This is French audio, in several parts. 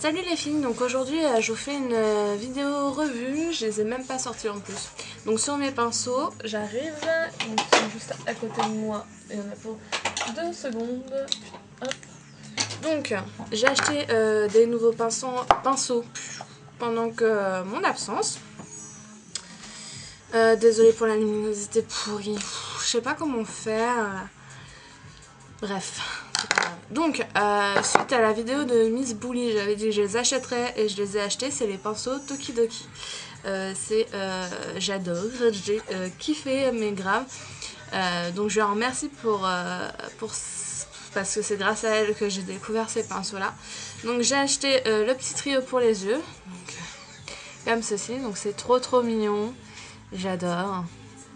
Salut les filles, donc aujourd'hui je vous fais une vidéo revue, je les ai même pas sortis en plus. Donc sur mes pinceaux, j'arrive, donc ils sont juste à côté de moi, il y en a pour 2 secondes. Hop. Donc j'ai acheté des nouveaux pinceaux pendant que mon absence. Désolée pour la luminosité pourrie, je sais pas comment faire. Bref. Donc, suite à la vidéo de Miss Bully, j'avais dit que je les achèterais et je les ai achetés. C'est les pinceaux Tokidoki. J'adore, j'ai kiffé, mais grave. Donc, je lui remercie parce que c'est grâce à elle que j'ai découvert ces pinceaux-là. Donc, j'ai acheté le petit trio pour les yeux. Donc, comme ceci. Donc, c'est trop mignon. J'adore.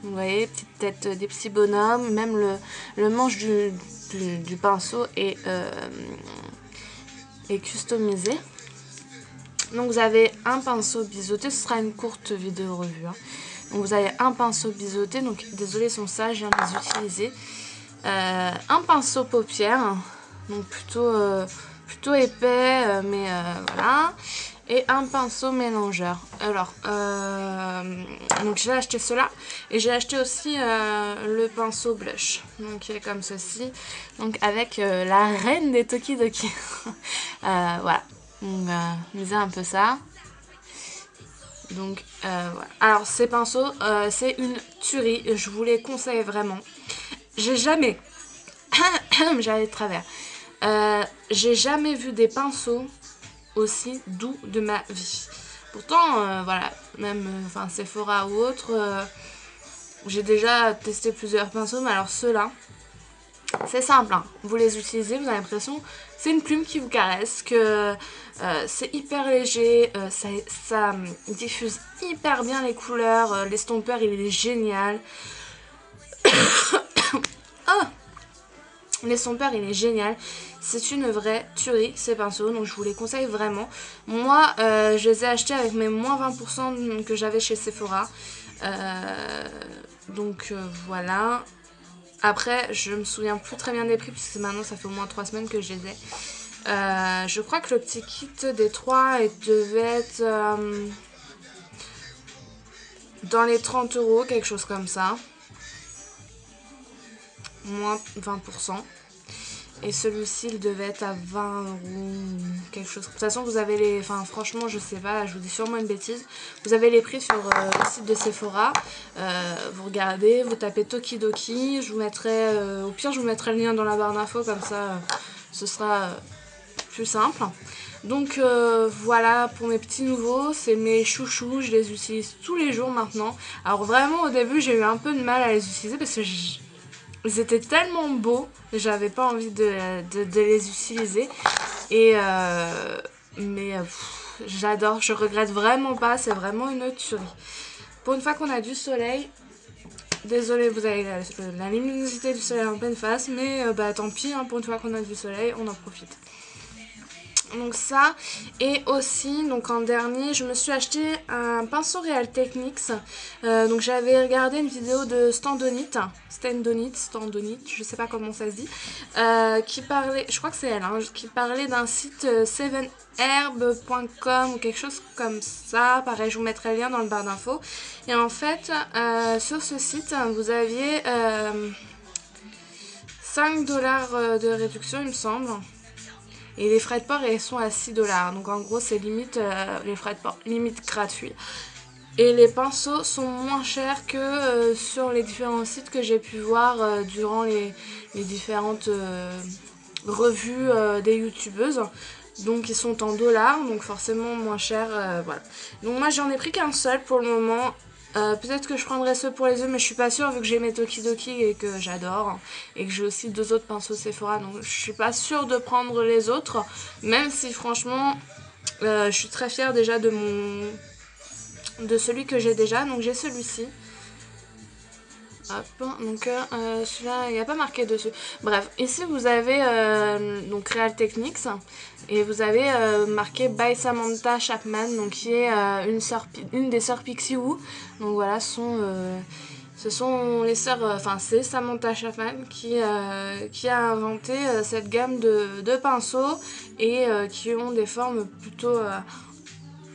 Vous voyez, petite tête des petits bonhommes, même le manche du pinceau est customisé. Donc vous avez un pinceau biseauté, ce sera une courte vidéo revue. Hein. Donc vous avez un pinceau biseauté, donc désolé ils sont sales, je viens de les utiliser. Un pinceau paupières, donc plutôt épais, mais voilà. Et un pinceau mélangeur. Alors, donc j'ai acheté cela. Et j'ai acheté aussi le pinceau blush. Donc il est comme ceci. Donc avec la reine des Tokidoki. Voilà. Donc lisez un peu ça. Donc voilà. Alors ces pinceaux, c'est une tuerie. Je vous les conseille vraiment. J'ai jamais... J'allais de travers. J'ai jamais vu des pinceaux aussi doux de ma vie. Pourtant, voilà, même Sephora ou autre, j'ai déjà testé plusieurs pinceaux, mais alors ceux-là, c'est simple, hein. Vous les utilisez, vous avez l'impression c'est une plume qui vous caresse, que c'est hyper léger, ça diffuse hyper bien les couleurs, l'estompeur il est génial. Oh, l'estompeur il est génial. C'est une vraie tuerie ces pinceaux, donc je vous les conseille vraiment. Moi je les ai achetés avec mes moins 20% que j'avais chez Sephora. Voilà. Après je me souviens plus très bien des prix puisque maintenant ça fait au moins 3 semaines que je les ai. Je crois que le petit kit des 3 devait être dans les 30 €, quelque chose comme ça. Moins 20%. Et celui-ci, il devait être à 20 €, quelque chose. De toute façon, vous avez les... Enfin, franchement, je sais pas, je vous dis sûrement une bêtise. Vous avez les prix sur le site de Sephora. Vous regardez, vous tapez Tokidoki. Je vous mettrai... au pire, je vous mettrai le lien dans la barre d'infos, comme ça, ce sera plus simple. Donc, voilà pour mes petits nouveaux. C'est mes chouchous, je les utilise tous les jours maintenant. Alors, vraiment, au début, j'ai eu un peu de mal à les utiliser parce que... Ils étaient tellement beaux, j'avais pas envie de les utiliser. Mais j'adore, je regrette vraiment pas, c'est vraiment une tuerie. Pour une fois qu'on a du soleil, désolé vous avez la luminosité du soleil en pleine face, mais tant pis, hein, pour une fois qu'on a du soleil, on en profite. Donc ça, et aussi donc en dernier je me suis acheté un pinceau Real Techniques. Donc j'avais regardé une vidéo de Standonite, je sais pas comment ça se dit, qui parlait, je crois que c'est elle, hein, qui parlait d'un site 7herb.com ou quelque chose comme ça. Pareil, je vous mettrai le lien dans le barre d'infos. Et en fait sur ce site vous aviez 5 $ de réduction il me semble. Et les frais de port ils sont à 6 $. Donc en gros c'est limite les frais de port limite gratuits. Et les pinceaux sont moins chers que sur les différents sites que j'ai pu voir durant les différentes revues des youtubeuses. Donc ils sont en dollars, donc forcément moins cher. Voilà. Donc moi j'en ai pris qu'un seul pour le moment. Peut-être que je prendrai ceux pour les yeux, mais je suis pas sûre vu que j'ai mes Tokidoki et que j'adore. Et que j'ai aussi 2 autres pinceaux Sephora, donc je suis pas sûre de prendre les autres. Même si franchement, je suis très fière déjà de celui que j'ai déjà. Donc j'ai celui-ci. Hop, donc celui-là, il n'y a pas marqué dessus. Bref, ici vous avez donc Real Techniques et vous avez marqué by Samantha Chapman, donc qui est une des sœurs Pixiwoo. Donc voilà, Ce sont les sœurs, enfin c'est Samantha Chapman qui a inventé cette gamme de pinceaux et qui ont des formes plutôt,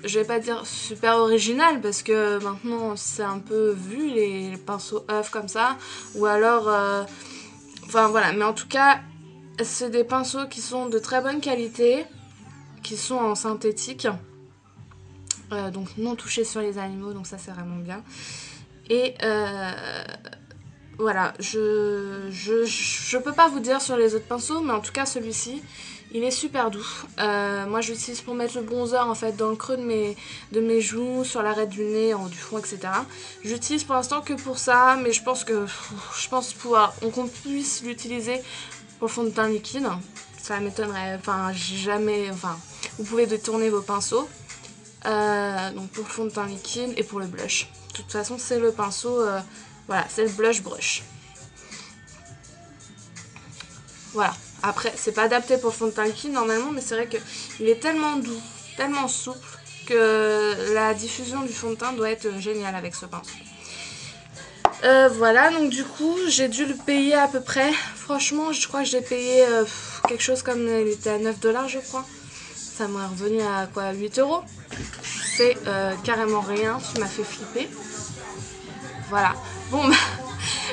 je vais pas dire super originales parce que maintenant c'est un peu vu les pinceaux œufs comme ça, ou alors, enfin voilà, mais en tout cas c'est des pinceaux qui sont de très bonne qualité, qui sont en synthétique, donc non touchés sur les animaux, donc ça c'est vraiment bien. Et voilà, je peux pas vous dire sur les autres pinceaux, mais en tout cas celui-ci, il est super doux. Moi je l'utilise pour mettre le bronzer en fait dans le creux de mes joues, sur l'arête du nez, en du front, etc. J'utilise pour l'instant que pour ça, mais je pense qu'on puisse l'utiliser pour le fond de teint liquide. Ça m'étonnerait, enfin jamais, enfin vous pouvez détourner vos pinceaux. Donc pour le fond de teint liquide et pour le blush. De toute façon c'est le pinceau, voilà, c'est le blush brush. Voilà, après c'est pas adapté pour le fond de teint liquide normalement, mais c'est vrai qu'il est tellement doux, tellement souple que la diffusion du fond de teint doit être géniale avec ce pinceau. Voilà, donc du coup j'ai dû le payer à peu près, franchement je crois que j'ai payé quelque chose comme, il était à 9 $ je crois. Ça m'est revenu à quoi, 8 €. C'est carrément rien, tu m'as fait flipper. Voilà. Bon, bah,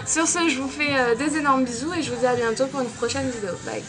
sur ce, je vous fais des énormes bisous et je vous dis à bientôt pour une prochaine vidéo. Bye.